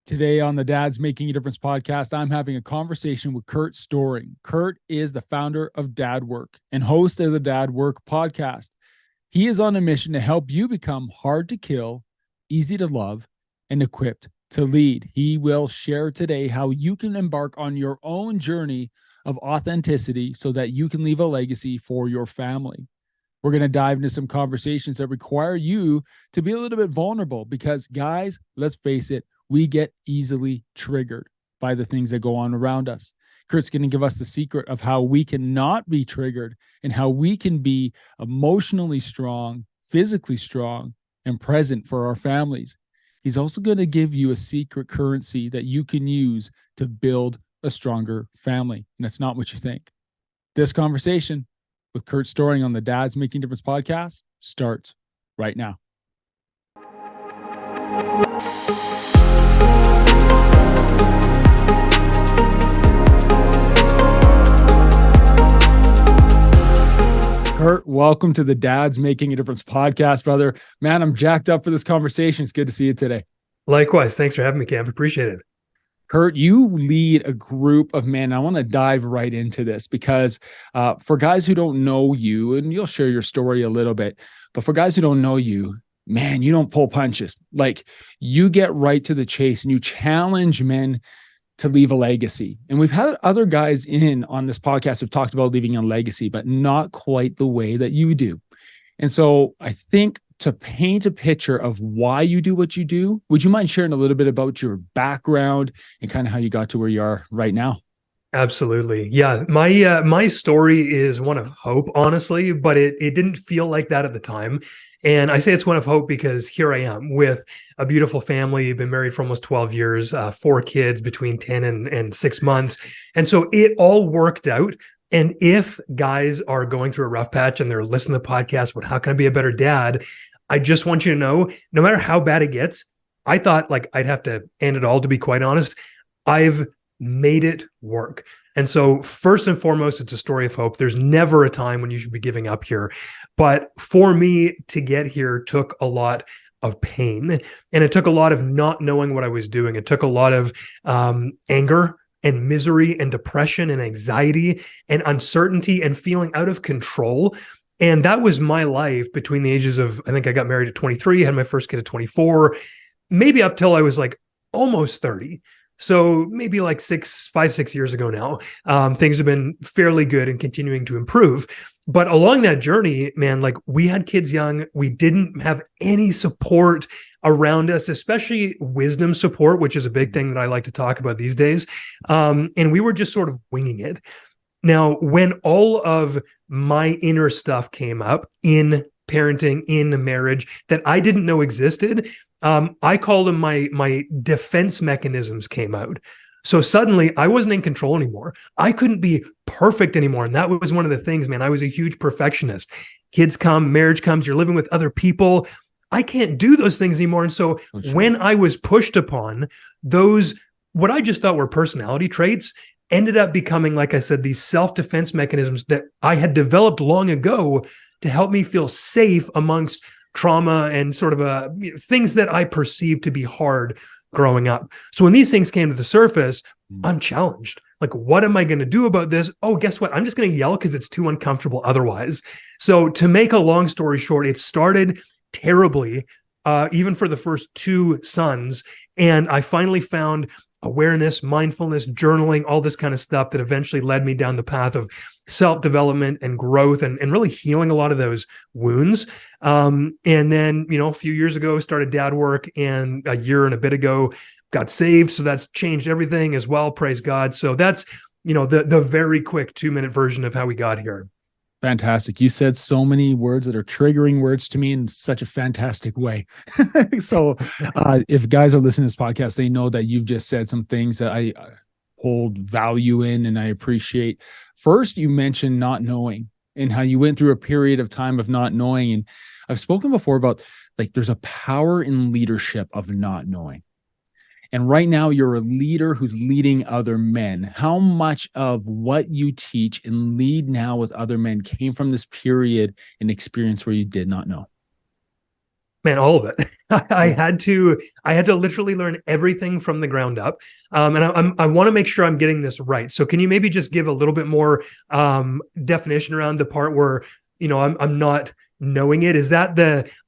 Today on the Dad's Making a Difference podcast, I'm having a conversation with Curt Storring. Curt is the founder of Dad Work and host of the Dad Work podcast. He is on a mission to help you become hard to kill, easy to love, and equipped to lead. He will share today how you can embark on your own journey of authenticity so that you can leave a legacy for your family. We're going to dive into some conversations that require you to be a little bit vulnerable because, guys, let's face it, we get easily triggered by the things that go on around us. Curt's going to give us the secret of how we can not be triggered and how we can be emotionally strong, physically strong, and present for our families. He's also going to give you a secret currency that you can use to build a stronger family. And that's not what you think. This conversation with Curt Storring on the Dad's Making a Difference podcast starts right now. Curt, welcome to the Dad's Making a Difference podcast, brother. Man, I'm jacked up for this conversation. It's good to see you today. Likewise. Thanks for having me, Cam. Appreciate it. Curt, you lead a group of men. I want to dive right into this because for guys who don't know you, and you'll share your story a little bit, but for guys who don't know you, man, you don't pull punches. Like, you get right to the chase and you challenge men to leave a legacy. And we've had other guys in on this podcast who've talked about leaving a legacy, but not quite the way that you do. And so I think to paint a picture of why you do what you do, would you mind sharing a little bit about your background and kind of how you got to where you are right now? Absolutely. Yeah. My story is one of hope, honestly, but it didn't feel like that at the time. And I say it's one of hope because here I am with a beautiful family, been married for almost 12 years, 4 kids between 10 and 6 months. And so it all worked out. And if guys are going through a rough patch and they're listening to the podcast, but how can I be a better dad? I just want you to know, no matter how bad it gets, I thought like I'd have to end it all, to be quite honest. I've made it work. And so first and foremost, it's a story of hope. There's never a time when you should be giving up here. But for me to get here took a lot of pain, and it took a lot of not knowing what I was doing. It took a lot of anger and misery and depression and anxiety and uncertainty and feeling out of control. And that was my life between the ages of, I think I got married at 23, had my first kid at 24, maybe up till I was like almost 30. So maybe like 5-6 years ago now. Things have been fairly good and continuing to improve. But along that journey, man, like we had kids young. We didn't have any support around us, especially wisdom support, which is a big thing that I like to talk about these days. And we were just sort of winging it. Now, when all of my inner stuff came up in parenting, in marriage that I didn't know existed, I call them my defense mechanisms came out. So suddenly I wasn't in control anymore. I couldn't be perfect anymore. And that was one of the things, man. I was a huge perfectionist. Kids come, marriage comes, you're living with other people. I can't do those things anymore. And so when I was pushed upon, those, what I just thought were personality traits ended up becoming, like I said, these self-defense mechanisms that I had developed long ago to help me feel safe amongst trauma and sort of things that I perceived to be hard growing up. So when these things came to the surface, I'm challenged. Like, what am I going to do about this? Oh, guess what? I'm just going to yell because it's too uncomfortable otherwise. So to make a long story short, it started terribly, even for the first 2 sons. And I finally found awareness, mindfulness, journaling, all this kind of stuff that eventually led me down the path of self-development and growth and really healing a lot of those wounds. And then, a few years ago, started Dad Work, and a year and a bit ago, got saved. So that's changed everything as well. Praise God. So that's, the very quick 2-minute version of how we got here. Fantastic. You said so many words that are triggering words to me in such a fantastic way. So if guys are listening to this podcast, they know that you've just said some things that I hold value in and I appreciate. First, you mentioned not knowing and how you went through a period of time of not knowing. And I've spoken before about like there's a power in leadership of not knowing. And right now you're a leader who's leading other men. How much of what you teach and lead now with other men came from this period and experience where you did not know? Man, all of it. I had to literally learn everything from the ground up. And I want to make sure I'm getting this right. So can you maybe just give a little bit more definition around the part where, I'm not knowing it? Is that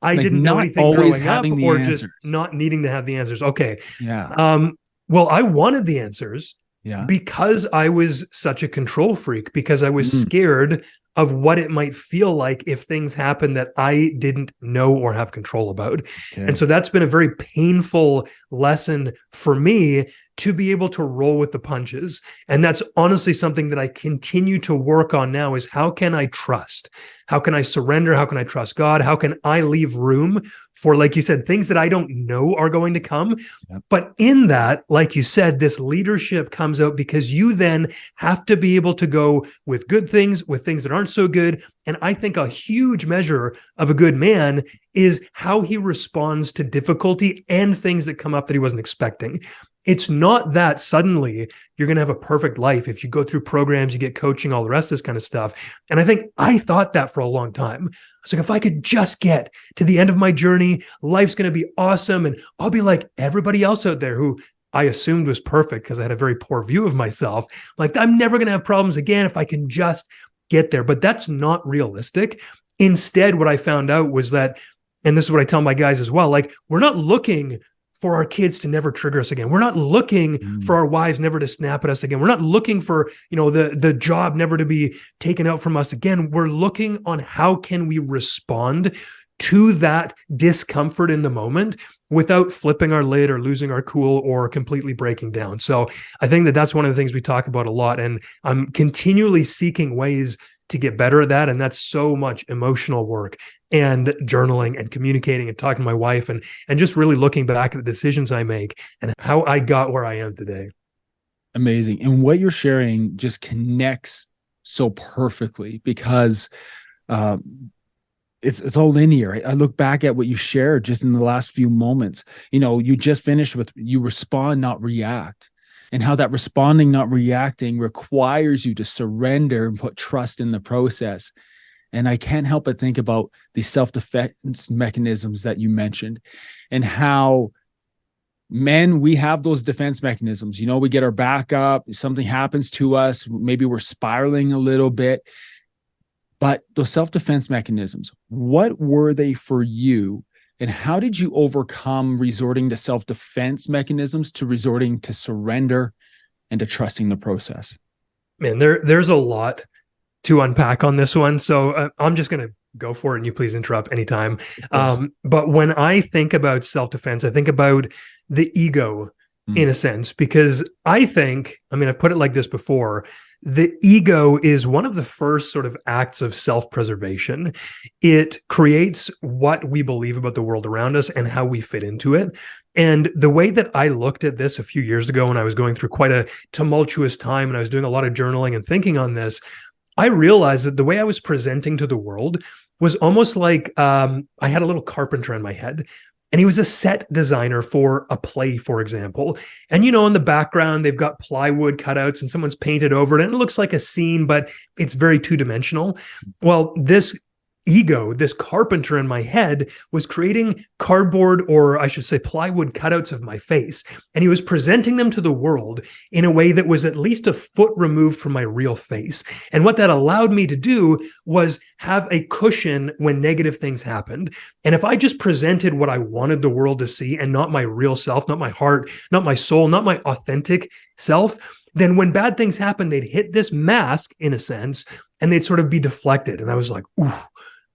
I Like didn't know not anything always growing up, having the or answers. just not needing to have the answers? Okay. Yeah. Well, I wanted the answers Yeah. because I was such a control freak, because I was scared of what it might feel like if things happen that I didn't know or have control about. Okay. And so that's been a very painful lesson for me, to be able to roll with the punches. And that's honestly something that I continue to work on now, is how can I trust? How can I surrender? How can I trust God? How can I leave room for, like you said, things that I don't know are going to come? Yep. But in that, like you said, this leadership comes out because you then have to be able to go with good things, with things that aren't so good. And I think a huge measure of a good man is how he responds to difficulty and things that come up that he wasn't expecting. It's not that suddenly you're going to have a perfect life if you go through programs, you get coaching, all the rest of this kind of stuff. And I think I thought that for a long time. I was like, if I could just get to the end of my journey, life's going to be awesome. And I'll be like everybody else out there who I assumed was perfect, because I had a very poor view of myself. Like, I'm never going to have problems again if I can just get there. But that's not realistic. Instead, what I found out was that, and this is what I tell my guys as well, like, we're not looking for our kids to never trigger us again. We're not looking for our wives never to snap at us again. We're not looking for, the job never to be taken out from us again. We're looking on how can we respond to that discomfort in the moment without flipping our lid or losing our cool or completely breaking down. So I think that that's one of the things we talk about a lot. And I'm continually seeking ways to get better at that. And that's so much emotional work and journaling and communicating and talking to my wife and just really looking back at the decisions I make and how I got where I am today. Amazing. And what you're sharing just connects so perfectly, because it's all linear. I look back at what you shared just in the last few moments. You just finished with, you respond, not react. And how that responding, not reacting, requires you to surrender and put trust in the process. And I can't help but think about the self-defense mechanisms that you mentioned, and how men, we have those defense mechanisms. We get our back up, something happens to us, maybe we're spiraling a little bit. But those self-defense mechanisms, what were they for you? And how did you overcome resorting to self-defense mechanisms to resorting to surrender and to trusting the process? Man, there's a lot to unpack on this one. So I'm just going to go for it, and you please interrupt anytime. But when I think about self-defense, I think about the ego in a sense, because I've put it like this before. The ego is one of the first sort of acts of self-preservation. It creates what we believe about the world around us and how we fit into it. And the way that I looked at this a few years ago, when I was going through quite a tumultuous time and I was doing a lot of journaling and thinking on this, I realized that the way I was presenting to the world was almost like I had a little carpenter in my head. And he was a set designer for a play, for example. And, in the background, they've got plywood cutouts and someone's painted over it. And it looks like a scene, but it's very two-dimensional. Well, this ego, this carpenter in my head, was creating cardboard, or I should say plywood cutouts of my face. And he was presenting them to the world in a way that was at least a foot removed from my real face. And what that allowed me to do was have a cushion when negative things happened. And if I just presented what I wanted the world to see and not my real self, not my heart, not my soul, not my authentic self, then when bad things happen, they'd hit this mask in a sense, and they'd sort of be deflected. And I was like, ooh,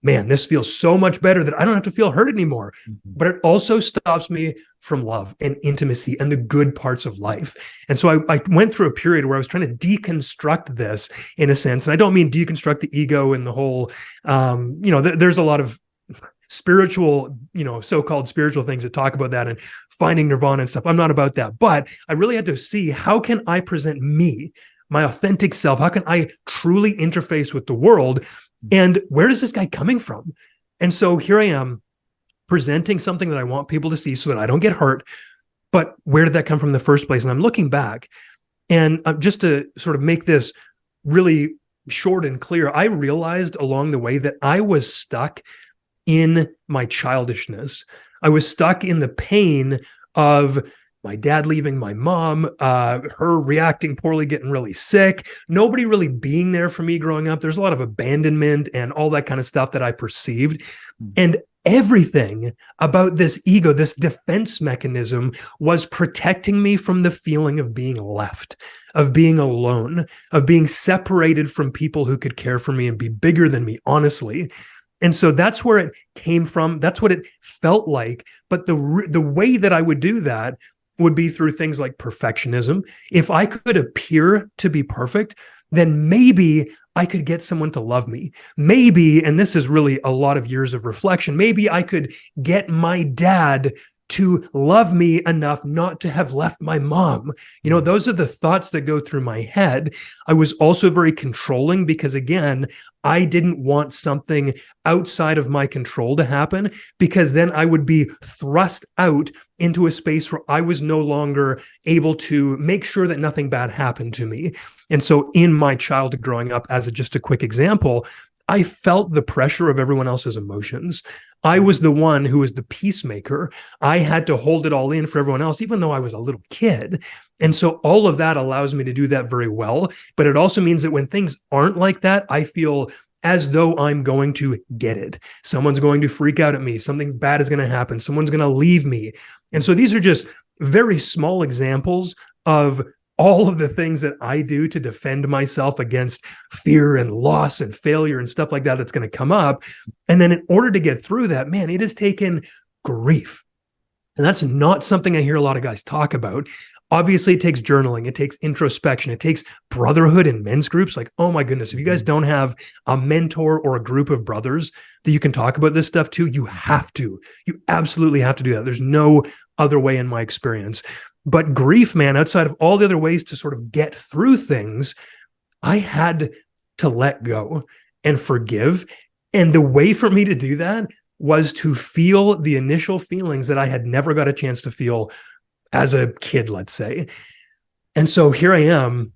man, this feels so much better that I don't have to feel hurt anymore. But it also stops me from love and intimacy and the good parts of life. And so I went through a period where I was trying to deconstruct this in a sense. And I don't mean deconstruct the ego and the whole, there's a lot of spiritual, so-called spiritual things that talk about that and finding nirvana and stuff. I'm not about that. But I really had to see, how can I present me, my authentic self? How can I truly interface with the world? And where is this guy coming from? And so here I am presenting something that I want people to see so that I don't get hurt. But where did that come from in the first place? And I'm looking back, and just to sort of make this really short and clear, I realized along the way that I was stuck in my childishness. I was stuck in the pain of my dad leaving my mom, her reacting poorly, getting really sick, nobody really being there for me growing up. There's a lot of abandonment and all that kind of stuff that I perceived. And everything about this ego, this defense mechanism, was protecting me from the feeling of being left, of being alone, of being separated from people who could care for me and be bigger than me, honestly. And so that's where it came from. That's what it felt like. But the way that I would do that would be through things like perfectionism. If I could appear to be perfect, then maybe I could get someone to love me. Maybe, and this is really a lot of years of reflection, maybe I could get my dad to love me enough not to have left my mom. You know, those are the thoughts that go through my head. I was also very controlling because, again, I didn't want something outside of my control to happen, because then I would be thrust out into a space where I was no longer able to make sure that nothing bad happened to me. And so in my childhood growing up, as just a quick example, I felt the pressure of everyone else's emotions. I was the one who was the peacemaker. I had to hold it all in for everyone else, even though I was a little kid. And so all of that allows me to do that very well. But it also means that when things aren't like that, I feel as though I'm going to get it. Someone's going to freak out at me. Something bad is going to happen. Someone's going to leave me. And so these are just very small examples of all of the things that I do to defend myself against fear and loss and failure and stuff like that that's going to come up. And then in order to get through that, man, it has taken grief. And that's not something I hear a lot of guys talk about. Obviously, it takes journaling. It takes introspection. It takes brotherhood in men's groups. Like, oh my goodness, if you guys don't have a mentor or a group of brothers that you can talk about this stuff to, you have to. You absolutely have to do that. There's no other way in my experience. But grief, man, outside of all the other ways to sort of get through things, I had to let go and forgive. And the way for me to do that was to feel the initial feelings that I had never got a chance to feel as a kid, let's say. And so here I am,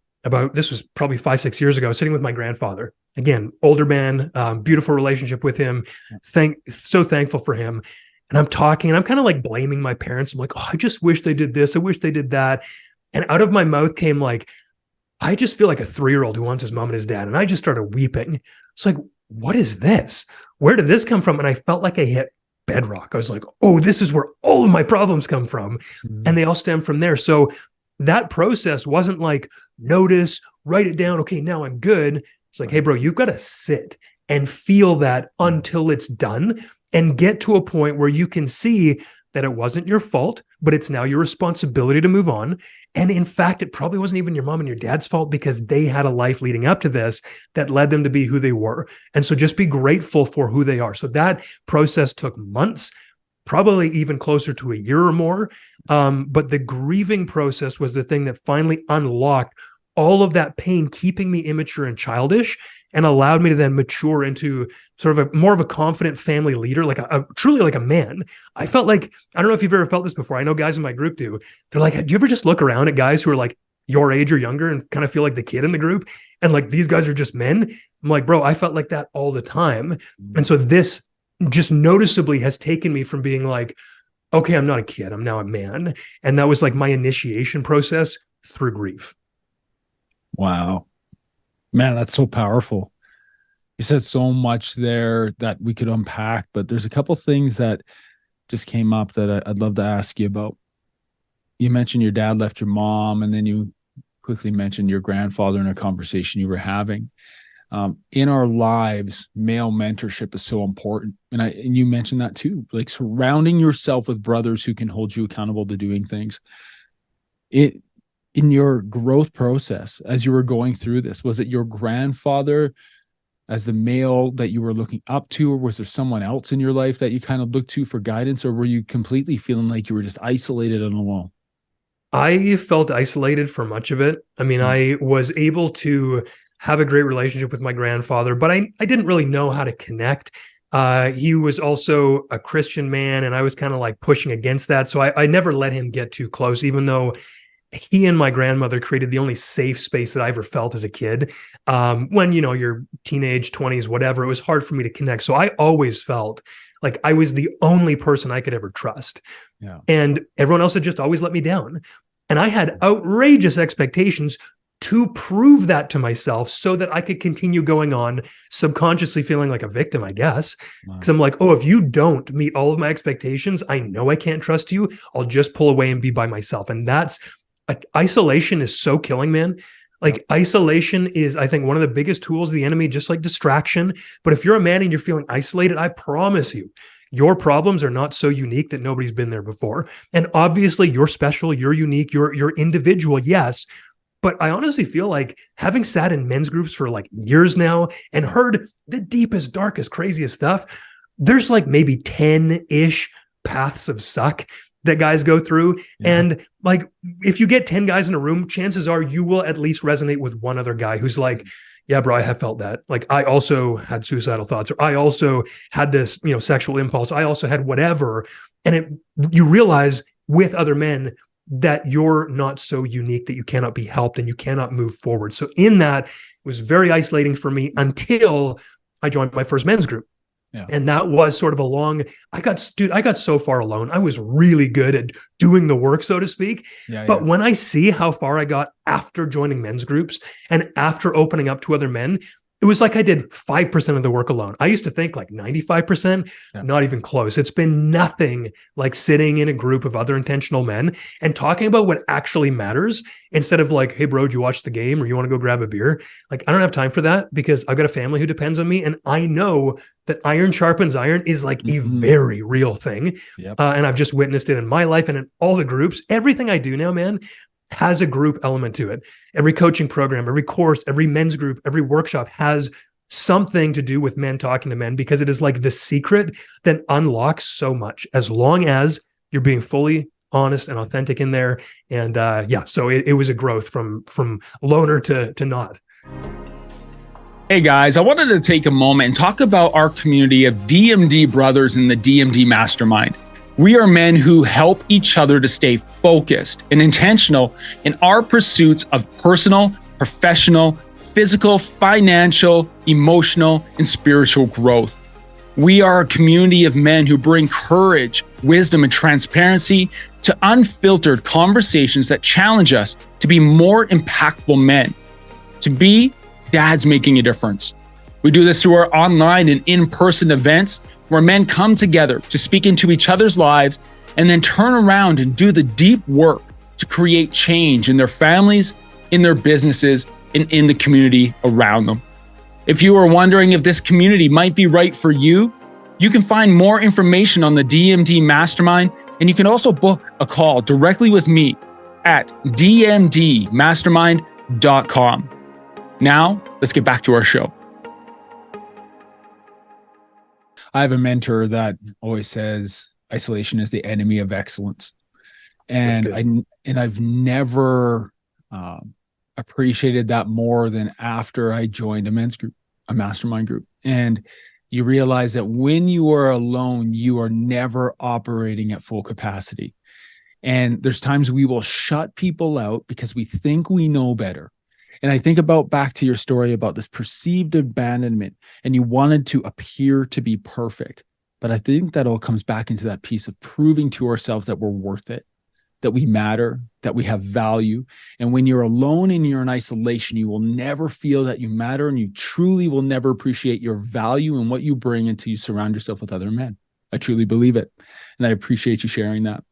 this was probably 5-6 years ago, sitting with my grandfather. Again, older man, beautiful relationship with him. So thankful for him. And I'm talking and I'm kind of like blaming my parents. I'm like, oh, I just wish they did this. I wish they did that. And out of my mouth came like, I just feel like a 3-year-old who wants his mom and his dad. And I just started weeping. It's like, what is this? Where did this come from? And I felt like I hit bedrock. I was like, oh, this is where all of my problems come from. Mm-hmm. And they all stem from there. So that process wasn't like, notice, write it down. Okay, now I'm good. It's like, hey, bro, you've got to sit and feel that until it's done and get to a point where you can see that it wasn't your fault, but it's now your responsibility to move on. And in fact, it probably wasn't even your mom and your dad's fault, because they had a life leading up to this that led them to be who they were. And so just be grateful for who they are. So that process took months, probably even closer to a year or more. But the grieving process was the thing that finally unlocked all of that pain, keeping me immature and childish, and allowed me to then mature into sort of more of a confident family leader, like truly like a man. I felt like, I don't know if you've ever felt this before. I know guys in my group do. They're like, do you ever just look around at guys who are like your age or younger and kind of feel like the kid in the group? And like, these guys are just men. I'm like, bro, I felt like that all the time. And so this just noticeably has taken me from being like, okay, I'm not a kid, I'm now a man. And that was like my initiation process through grief. Wow. Man, that's so powerful. You said so much there that we could unpack, but there's a couple things that just came up that I'd love to ask you about. You mentioned your dad left your mom, and then you quickly mentioned your grandfather in a conversation you were having. In our lives, male mentorship is so important. And you mentioned that too, like surrounding yourself with brothers who can hold you accountable to doing things. In your growth process, as you were going through this, was it your grandfather as the male that you were looking up to, or was there someone else in your life that you kind of looked to for guidance, or were you completely feeling like you were just isolated and alone? I felt isolated for much of it. I mean, I was able to have a great relationship with my grandfather, but I didn't really know how to connect. He was also a Christian man, and I was kind of like pushing against that. So I never let him get too close, even though he and my grandmother created the only safe space that I ever felt as a kid. When, you're teenage, 20s, whatever, it was hard for me to connect. So I always felt Like I was the only person I could ever trust. Yeah. And everyone else had just always let me down. And I had outrageous expectations to prove that to myself so that I could continue going on, subconsciously feeling like a victim, I guess. Because I'm like, oh, if you don't meet all of my expectations, I know I can't trust you. I'll just pull away and be by myself. And isolation is so killing, man. Like isolation is, I think, one of the biggest tools of the enemy, just like distraction. But if you're a man and you're feeling isolated, I promise you, your problems are not so unique that nobody's been there before. And obviously you're special, you're unique, you're individual, yes. But I honestly feel like having sat in men's groups for like years now and heard the deepest, darkest, craziest stuff, there's like maybe 10-ish paths of suck that guys go through. Yeah. And like, if you get 10 guys in a room, chances are you will at least resonate with one other guy who's like, yeah, bro, I have felt that. Like I also had suicidal thoughts, or I also had this, sexual impulse. I also had whatever. And you realize with other men that you're not so unique that you cannot be helped and you cannot move forward. So in that, it was very isolating for me until I joined my first men's group. Yeah. And that was sort of I got so far alone. I was really good at doing the work, so to speak. But when I see how far I got after joining men's groups and after opening up to other men, it was like I did 5% of the work alone. I used to think like 95%, not even close. It's been nothing like sitting in a group of other intentional men and talking about what actually matters instead of like, hey, bro, do you watch the game or you want to go grab a beer? Like, I don't have time for that because I've got a family who depends on me. And I know that iron sharpens iron is like a very real thing. And I've just witnessed it in my life and in all the groups. Everything I do now, man, has a group element to it. Every coaching program, every course, every men's group, every workshop has something to do with men talking to men because it is like the secret that unlocks so much as long as you're being fully honest and authentic in there. And so it was a growth from loner to not. Hey guys, I wanted to take a moment and talk about our community of DMD brothers in the DMD Mastermind. We are men who help each other to stay focused and intentional in our pursuits of personal, professional, physical, financial, emotional, and spiritual growth. We are a community of men who bring courage, wisdom, and transparency to unfiltered conversations that challenge us to be more impactful men, to be dads making a difference. We do this through our online and in-person events where men come together to speak into each other's lives and then turn around and do the deep work to create change in their families, in their businesses, and in the community around them. If you are wondering if this community might be right for you, you can find more information on the DMD Mastermind, and you can also book a call directly with me at dmdmastermind.com. Now, let's get back to our show. I have a mentor that always says isolation is the enemy of excellence. And I've never appreciated that more than after I joined a men's group, a mastermind group. And you realize that when you are alone, you are never operating at full capacity. And there's times we will shut people out because we think we know better. And I think about back to your story about this perceived abandonment, and you wanted to appear to be perfect. But I think that all comes back into that piece of proving to ourselves that we're worth it, that we matter, that we have value. And when you're alone and you're in isolation, you will never feel that you matter, and you truly will never appreciate your value and what you bring until you surround yourself with other men. I truly believe it. And I appreciate you sharing that.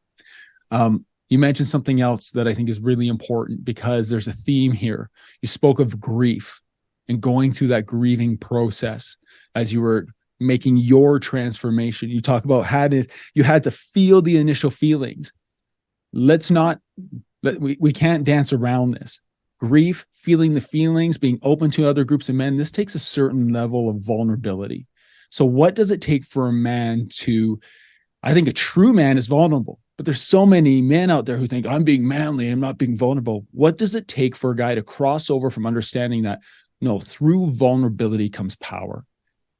You mentioned something else that I think is really important because there's a theme here. You spoke of grief and going through that grieving process as you were making your transformation. You talk about you had to feel the initial feelings. We can't dance around this. Grief, feeling the feelings, being open to other groups of men, this takes a certain level of vulnerability. So what does it take for a man I think a true man is vulnerable. But there's so many men out there who think I'm being manly, I'm not being vulnerable. What does it take for a guy to cross over from understanding that, no, through vulnerability comes power?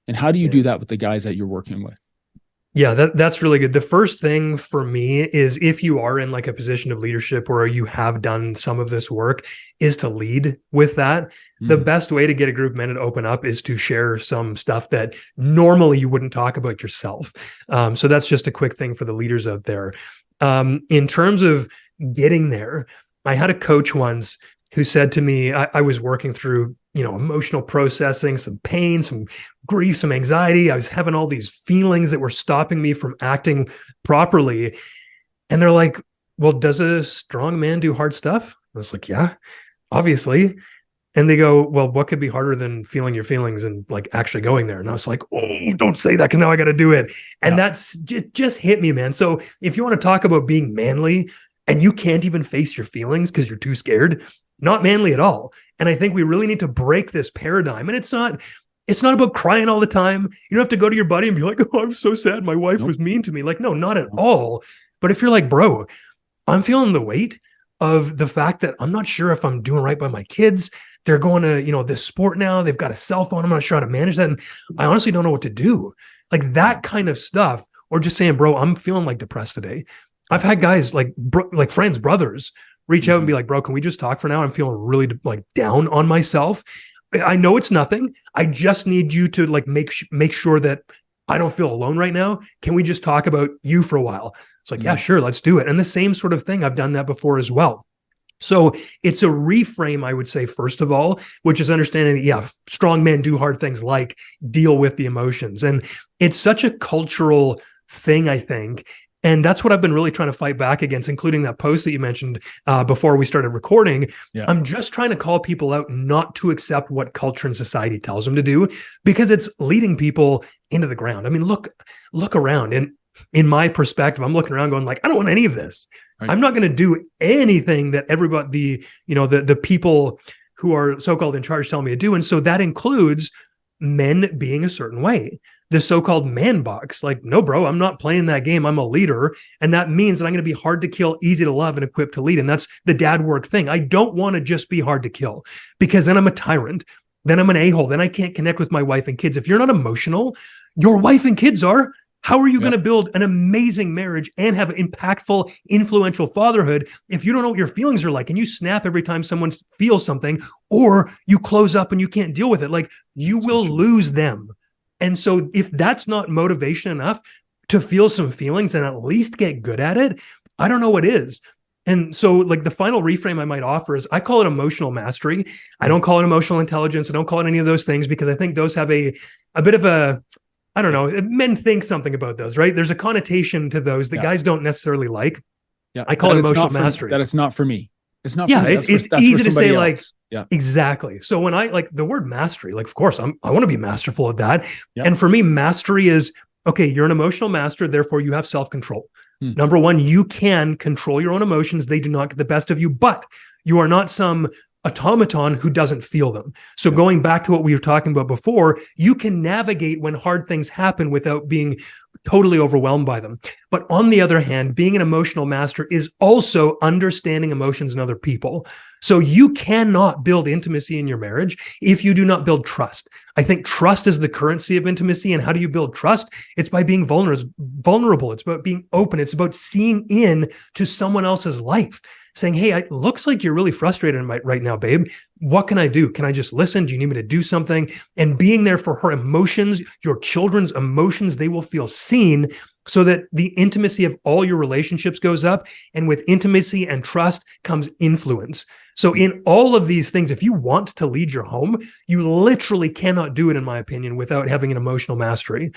And how do you do that with the guys that you're working with? Yeah, that's really good. The first thing for me is, if you are in like a position of leadership where you have done some of this work, is to lead with that. The best way to get a group of men to open up is to share some stuff that normally you wouldn't talk about yourself. So that's just a quick thing for the leaders out there. In terms of getting there, I had a coach once who said to me, I was working through, emotional processing, some pain, some grief, some anxiety. I was having all these feelings that were stopping me from acting properly. And they're like, well, does a strong man do hard stuff? I was like, yeah, obviously. And they go, well, what could be harder than feeling your feelings and like actually going there? And I was like, oh, don't say that, because now I got to do it. And that's just hit me, man. So if you want to talk about being manly and you can't even face your feelings because you're too scared, not manly at all. And I think we really need to break this paradigm. And it's not about crying all the time. You don't have to go to your buddy and be like, oh, I'm so sad my wife was mean to me. Like, no, not at all. But if you're like, bro, I'm feeling the weight of the fact that I'm not sure if I'm doing right by my kids. They're going to, this sport now. They've got a cell phone. I'm not sure how to manage that. And I honestly don't know what to do. Like that kind of stuff. Or just saying, bro, I'm feeling like depressed today. I've had guys like friends, brothers, reach out and be like, bro, can we just talk for now? I'm feeling really like down on myself. I know it's nothing. I just need you to like make sure that I don't feel alone right now. Can we just talk about you for a while? It's like, yeah, sure, let's do it. And the same sort of thing, I've done that before as well. So it's a reframe, I would say, first of all, which is understanding that, strong men do hard things like deal with the emotions. And it's such a cultural thing, I think. And that's what I've been really trying to fight back against, including that post that you mentioned before we started recording. Yeah. I'm just trying to call people out not to accept what culture and society tells them to do, because it's leading people into the ground. I mean, look around. And in my perspective, I'm looking around going like, I don't want any of this. Right. I'm not going to do anything that everybody, the people who are so-called in charge tell me to do. And so that includes men being a certain way. The so-called man box, like, no, bro, I'm not playing that game. I'm a leader. And that means that I'm going to be hard to kill, easy to love, and equipped to lead. And that's the dad work thing. I don't want to just be hard to kill, because then I'm a tyrant. Then I'm an a-hole. Then I can't connect with my wife and kids. If you're not emotional, your wife and kids are. How are you going to build an amazing marriage and have impactful, influential fatherhood if you don't know what your feelings are like, and you snap every time someone feels something, or you close up and you can't deal with it? Like, you will lose them. And so if that's not motivation enough to feel some feelings and at least get good at it, I don't know what is. And so like the final reframe I might offer is, I call it emotional mastery. I don't call it emotional intelligence. I don't call it any of those things, because I think those have a bit of a, I don't know, men think something about those, right? There's a connotation to those that guys don't necessarily like. Yeah, I call it emotional mastery. That it's not for me. It's not. Yeah, it's easy to say like, exactly. So when I like the word mastery, like, of course, I want to be masterful at that. Yep. And for me, mastery is, okay, you're an emotional master, therefore you have self-control. Number one, you can control your own emotions. They do not get the best of you, but you are not some automaton who doesn't feel them. So going back to what we were talking about before, you can navigate when hard things happen without being totally overwhelmed by them. But on the other hand, being an emotional master is also understanding emotions in other people. So you cannot build intimacy in your marriage if you do not build trust. I think trust is the currency of intimacy. And how do you build trust? It's by being vulnerable. It's about being open. It's about seeing in to someone else's life, saying, hey, it looks like you're really frustrated right now, babe. What can I do? Can I just listen? Do you need me to do something? And being there for her emotions, your children's emotions, they will feel seen, so that the intimacy of all your relationships goes up. And with intimacy and trust comes influence. So in all of these things, if you want to lead your home, you literally cannot do it, in my opinion, without having an emotional mastery.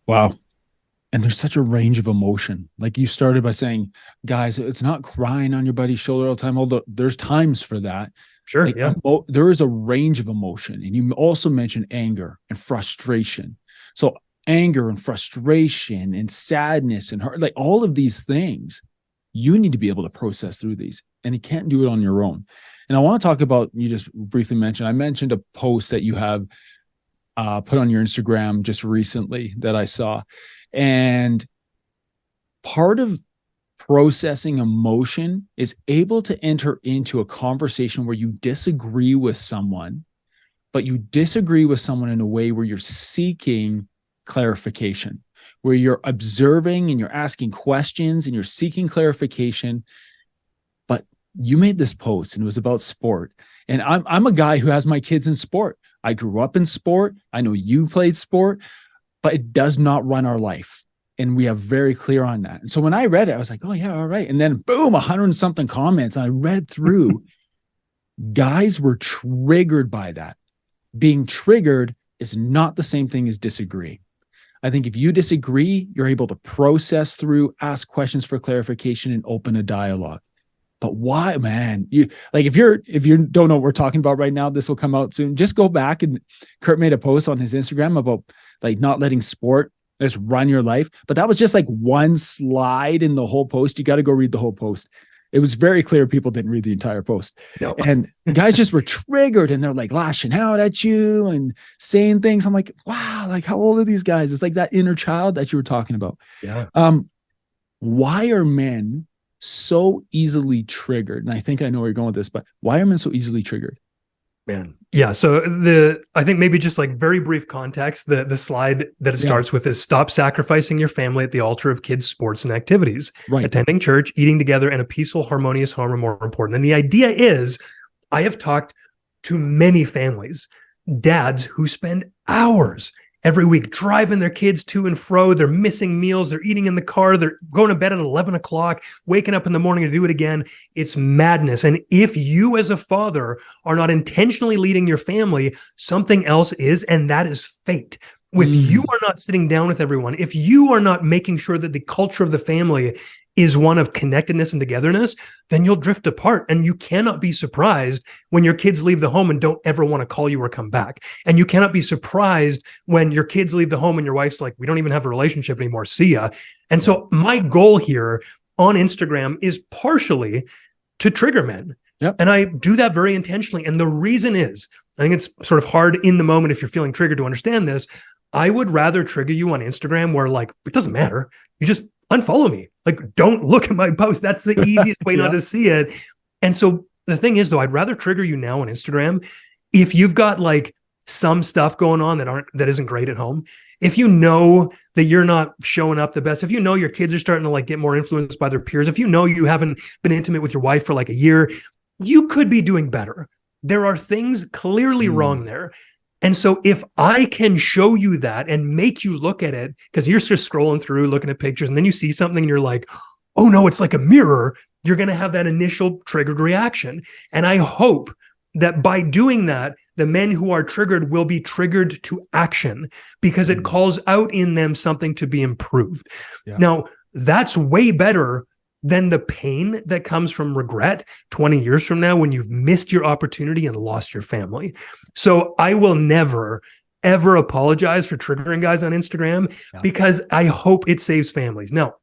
Wow. And there's such a range of emotion. Like you started by saying, guys, it's not crying on your buddy's shoulder all the time, although there's times for that. Sure. Like, yeah. There is a range of emotion. And you also mentioned anger and frustration. So anger and frustration and sadness and hurt, like all of these things, you need to be able to process through these, and you can't do it on your own. And I want to talk about, you just briefly mentioned, I mentioned a post that you have put on your Instagram just recently that I saw. And part of processing emotion is able to enter into a conversation where you disagree with someone, but you disagree with someone in a way where you're seeking clarification, where you're observing and you're asking questions and you're seeking clarification. But you made this post and it was about sport. And I'm a guy who has my kids in sport. I grew up in sport. I know you played sport, but it does not run our life. And we are very clear on that. And so when I read it, I was like, oh yeah, all right. And then boom, 100 and something comments. I read through. Guys were triggered by that. Being triggered is not the same thing as disagree. I think if you disagree, you're able to process through, ask questions for clarification, and open a dialogue. But why, man? You like if you don't know what we're talking about right now, this will come out soon. Just go back, and Curt made a post on his Instagram about like not letting sport just run your life. But that was just like one slide in the whole post. You got to go read the whole post. It was very clear people didn't read the entire post. No. And guys just were triggered and they're like lashing out at you and saying things. I'm like, wow, like how old are these guys? It's like that inner child that you were talking about. Yeah. Why are men so easily triggered? And I think I know where you're going with this, but why are men so easily triggered? Man. Yeah. So I think maybe just like very brief context, the slide that it starts with is stop sacrificing your family at the altar of kids' sports and activities. Right. Attending church, eating together, and a peaceful, harmonious home are more important. And the idea is, I have talked to many families, dads who spend hours every week driving their kids to and fro. They're missing meals. They're eating in the car. They're going to bed at 11 o'clock, waking up in the morning to do it again. It's madness. And if you as a father are not intentionally leading your family, something else is, and that is fate. If you are not sitting down with everyone, if you are not making sure that the culture of the family is one of connectedness and togetherness, then you'll drift apart. And you cannot be surprised when your kids leave the home and don't ever want to call you or come back. And you cannot be surprised when your kids leave the home and your wife's like, we don't even have a relationship anymore. See ya. And so my goal here on Instagram is partially to trigger men. Yep. And I do that very intentionally. And the reason is, I think it's sort of hard in the moment if you're feeling triggered to understand this. I would rather trigger you on Instagram where like, it doesn't matter. You just unfollow me. Like, don't look at my post. That's the easiest way not to see it. And so the thing is though, I'd rather trigger you now on Instagram if you've got like some stuff going on that isn't great at home. If you know that you're not showing up the best, if you know your kids are starting to like get more influenced by their peers, if you know you haven't been intimate with your wife for like a year, you could be doing better. There are things clearly wrong there. And so if I can show you that and make you look at it, because you're just scrolling through, looking at pictures, and then you see something and you're like, oh no, it's like a mirror, you're going to have that initial triggered reaction. And I hope that by doing that, the men who are triggered will be triggered to action because it calls out in them something to be improved. Yeah. Now, that's way better than the pain that comes from regret 20 years from now when you've missed your opportunity and lost your family. So I will never, ever apologize for triggering guys on Instagram because I hope it saves families. Now,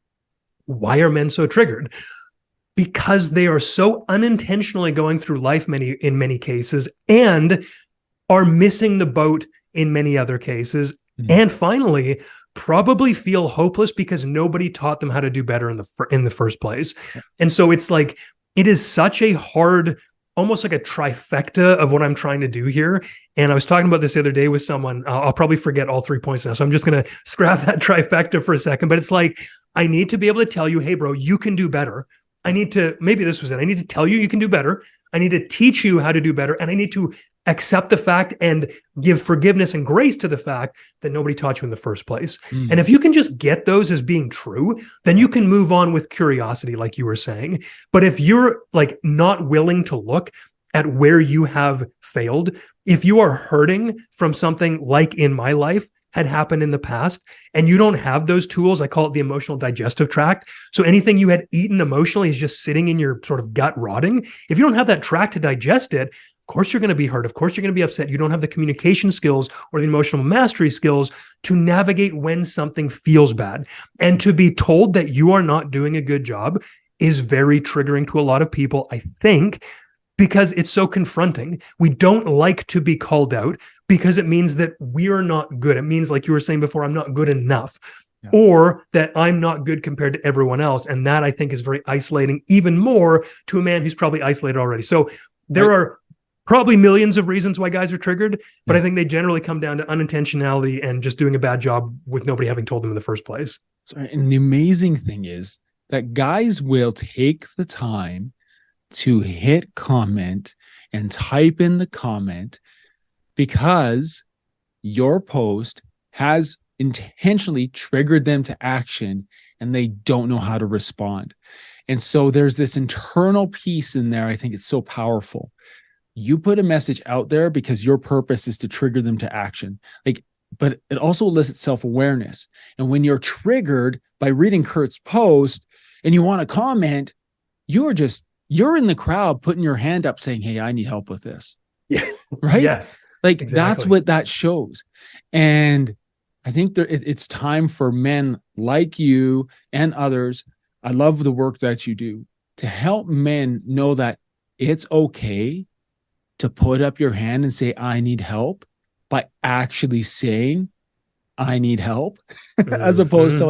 why are men so triggered? Because they are so unintentionally going through life in many cases and are missing the boat in many other cases. And finally, probably feel hopeless because nobody taught them how to do better in the first place. And so it's like, it is such a hard, almost like a trifecta of what I'm trying to do here. And I was talking about this the other day with someone. I'll probably forget all 3 points now. So I'm just going to scrap that trifecta for a second. But it's like, I need to be able to tell you, hey, bro, you can do better. I need to, maybe this was it. I need to tell you you can do better. I need to teach you how to do better. And I need to accept the fact and give forgiveness and grace to the fact that nobody taught you in the first place. And if you can just get those as being true, then you can move on with curiosity, like you were saying. But if you're like not willing to look at where you have failed, if you are hurting from something like in my life had happened in the past, and you don't have those tools, I call it the emotional digestive tract. So anything you had eaten emotionally is just sitting in your sort of gut rotting. If you don't have that tract to digest it, of course you're going to be hurt. Of course you're going to be upset. You don't have the communication skills or the emotional mastery skills to navigate when something feels bad. And to be told that you are not doing a good job is very triggering to a lot of people, I think, because it's so confronting. We don't like to be called out because it means that we are not good. It means, like you were saying before, I'm not good enough, or that I'm not good compared to everyone else. And that, I think, is very isolating, even more to a man who's probably isolated already. So there are probably millions of reasons why guys are triggered, but I think they generally come down to unintentionality and just doing a bad job with nobody having told them in the first place. And the amazing thing is that guys will take the time to hit comment and type in the comment because your post has intentionally triggered them to action and they don't know how to respond. And so there's this internal piece in there. I think it's so powerful. You put a message out there because your purpose is to trigger them to action. But it also elicits self-awareness. And when you're triggered by reading Curt's post and you want to comment, you're in the crowd putting your hand up saying, hey, I need help with this. Yeah. Right? Yes. Exactly. That's what that shows. And I think it's time for men like you and others. I love the work that you do to help men know that it's okay to put up your hand and say, I need help, by actually saying, I need help, as opposed to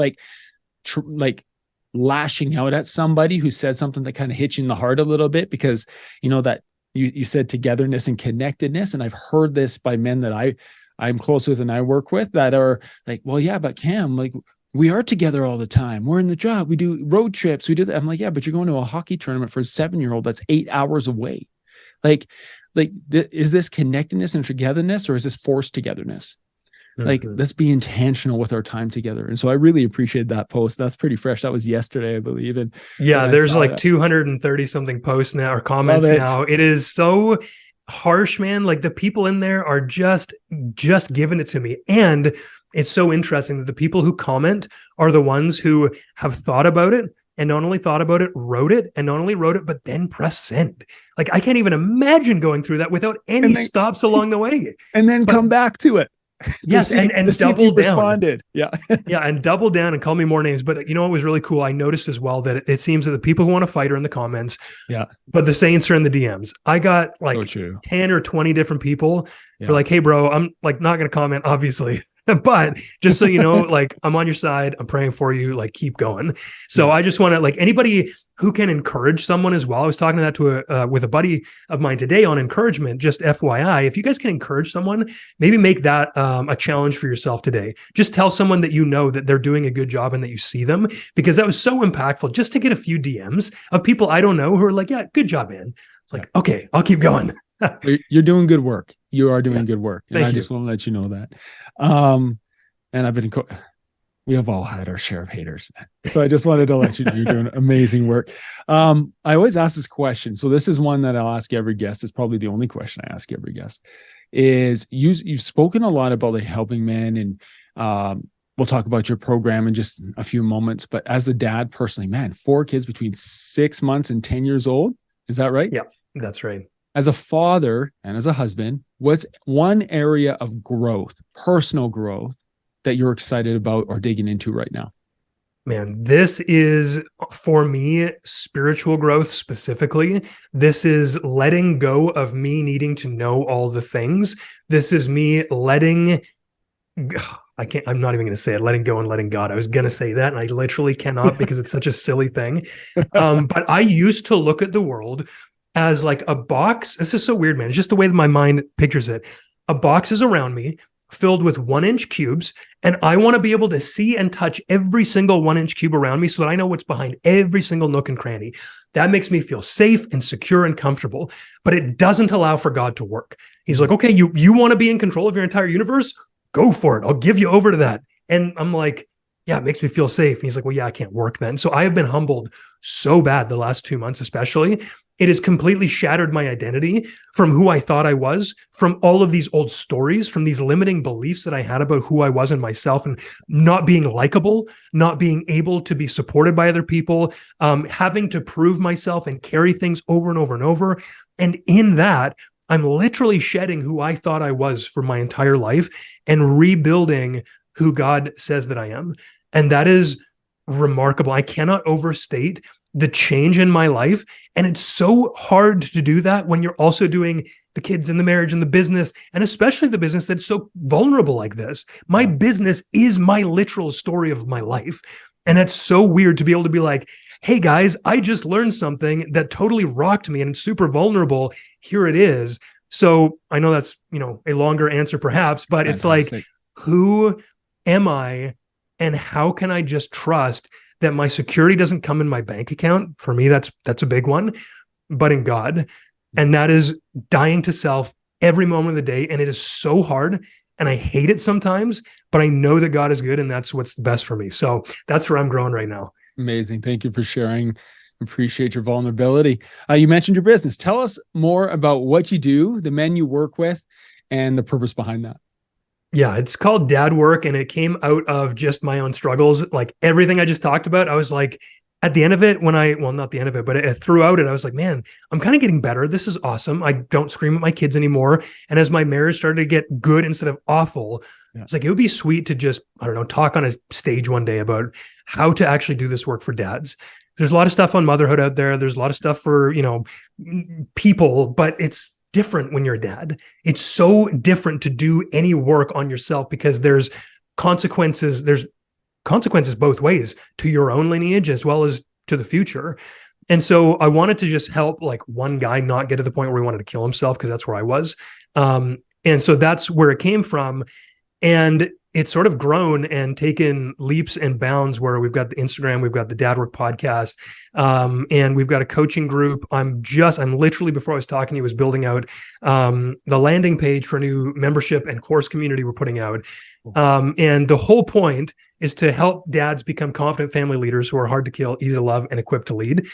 like lashing out at somebody who said something that kind of hits you in the heart a little bit, because that you said togetherness and connectedness. And I've heard this by men that I'm close with and I work with that are like, well, yeah, but Cam, like we are together all the time. We're in the job. We do road trips. We do that. I'm like, yeah, but you're going to a hockey tournament for a 7-year-old that's 8 hours away. Is this connectedness and togetherness, or is this forced togetherness? Let's be intentional with our time together. And so I really appreciate that post. That's pretty fresh. That was yesterday, I believe. And yeah, there's like 230 something posts now or comments now. It is so harsh, man. Like the people in there are just giving it to me. And it's so interesting that the people who comment are the ones who have thought about it, and not only thought about it, wrote it, and not only wrote it, but then press send. Like I can't even imagine going through that without any stops along the way. And then come back to it. Yes, and double down. Responded. Yeah. Yeah, and double down and call me more names. But what was really cool? I noticed as well that it seems that the people who want to fight are in the comments. Yeah. But the saints are in the DMs. I got like 10 or 20 different people who are like, hey, bro, I'm like not going to comment, obviously. But just so you know, like I'm on your side, I'm praying for you, like keep going. So I just want to, like, anybody who can encourage someone as well. I was talking that to with a buddy of mine today on encouragement, just FYI, if you guys can encourage someone, maybe make that a challenge for yourself today. Just tell someone that that they're doing a good job and that you see them, because that was so impactful just to get a few DMs of people I don't know who are like, yeah, good job, man. It's like, okay, I'll keep going. You're doing good work. You are doing good work. And Thank I you. just want to let you know that. And I've been, we have all had our share of haters. So I just wanted to let you know you're doing amazing work. I always ask this question. So this is one that I'll ask every guest. It's probably the only question I ask every guest is you've spoken a lot about like helping men, and we'll talk about your program in just a few moments. But as a dad personally, man, 4 kids between 6 months and 10 years old. Is that right? Yeah, that's right. As a father and as a husband, what's one area of growth, personal growth, that you're excited about or digging into right now? Man, this is, for me, spiritual growth specifically. This is letting go of me needing to know all the things. This is me letting, I'm not even going to say it, letting go and letting God. I was going to say that, and I literally cannot because it's such a silly thing. But I used to look at the world as like a box. This is so weird, man. It's just the way that my mind pictures it. A box is around me filled with 1-inch cubes, and I want to be able to see and touch every single 1-inch cube around me so that I know what's behind every single nook and cranny. That makes me feel safe and secure and comfortable, but it doesn't allow for God to work. He's like, okay, you want to be in control of your entire universe? Go for it. I'll give you over to that. And I'm like, yeah, it makes me feel safe. And he's like, well, yeah, I can't work then. So I have been humbled so bad the last 2 months, especially. It has completely shattered my identity from who I thought I was, from all of these old stories, from these limiting beliefs that I had about who I was and myself, and not being likable, not being able to be supported by other people, having to prove myself and carry things over and over and over. And in that, I'm literally shedding who I thought I was for my entire life and rebuilding who God says that I am. And that is remarkable. I cannot overstate the change in my life. And it's so hard to do that when you're also doing the kids and the marriage and the business, and especially the business that's so vulnerable like this. My business is my literal story of my life. And that's so weird to be able to be like, hey guys, I just learned something that totally rocked me and it's super vulnerable. Here it is. So I know that's, a longer answer perhaps, but it's like, Fantastic. who am I and how can I just trust that my security doesn't come in my bank account? For me, that's a big one, but in God. And that is dying to self every moment of the day. And it is so hard. And I hate it sometimes, but I know that God is good and that's what's the best for me. So that's where I'm growing right now. Amazing. Thank you for sharing. Appreciate your vulnerability. You mentioned your business. Tell us more about what you do, the men you work with, and the purpose behind that. Yeah, it's called Dad Work, and it came out of just my own struggles. Like everything I just talked about, I was like, at the end of it, not the end of it, but throughout it, I was like, man, I'm kind of getting better. This is awesome. I don't scream at my kids anymore. And as my marriage started to get good instead of awful, it's like, it would be sweet to just, I don't know, talk on a stage one day about how to actually do this work for dads. There's a lot of stuff on motherhood out there. There's a lot of stuff for, people, but it's different when you're a dad. It's so different to do any work on yourself because there's consequences. There's consequences both ways to your own lineage as well as to the future. And so I wanted to just help like one guy not get to the point where he wanted to kill himself, because that's where I was. And so that's where it came from. And it's sort of grown and taken leaps and bounds where we've got the Instagram, we've got the Dad Work podcast, and we've got a coaching group. I'm literally, before I was talking to you, was building out the landing page for a new membership and course community we're putting out. And the whole point is to help dads become confident family leaders who are hard to kill, easy to love, and equipped to lead.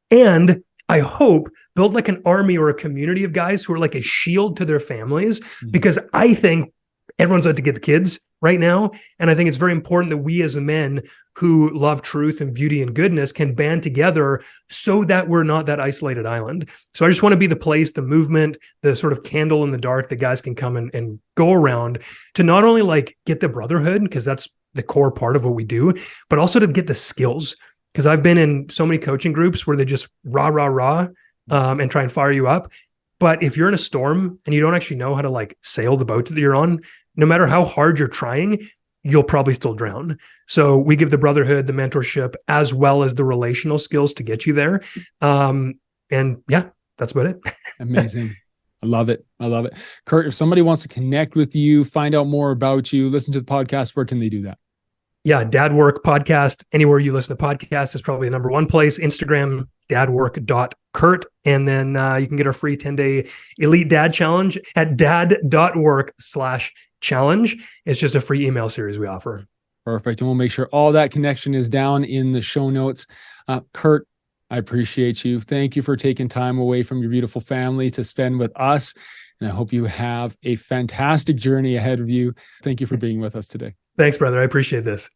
And I hope build like an army or a community of guys who are like a shield to their families, because I think everyone's out to get the kids right now. And I think it's very important that we as men who love truth and beauty and goodness can band together so that we're not that isolated island. So I just want to be the place, the movement, the sort of candle in the dark that guys can come and go around to not only like get the brotherhood, because that's the core part of what we do, but also to get the skills. Because I've been in so many coaching groups where they just rah, and try and fire you up. But if you're in a storm and you don't actually know how to like sail the boat that you're on, no matter how hard you're trying, you'll probably still drown. So we give the brotherhood, the mentorship, as well as the relational skills to get you there. And yeah, that's about it. Amazing. I love it. I love it. Curt, if somebody wants to connect with you, find out more about you, listen to the podcast, where can they do that? Yeah, Dad Work podcast. Anywhere you listen to podcasts is probably the number one place. Instagram, dadwork.curt. And then you can get our free 10-day Elite Dad Challenge at dad.work/challenge. It's just a free email series we offer. Perfect. And we'll make sure all that connection is down in the show notes. Curt, I appreciate you. Thank you for taking time away from your beautiful family to spend with us. And I hope you have a fantastic journey ahead of you. Thank you for being with us today. Thanks, brother. I appreciate this.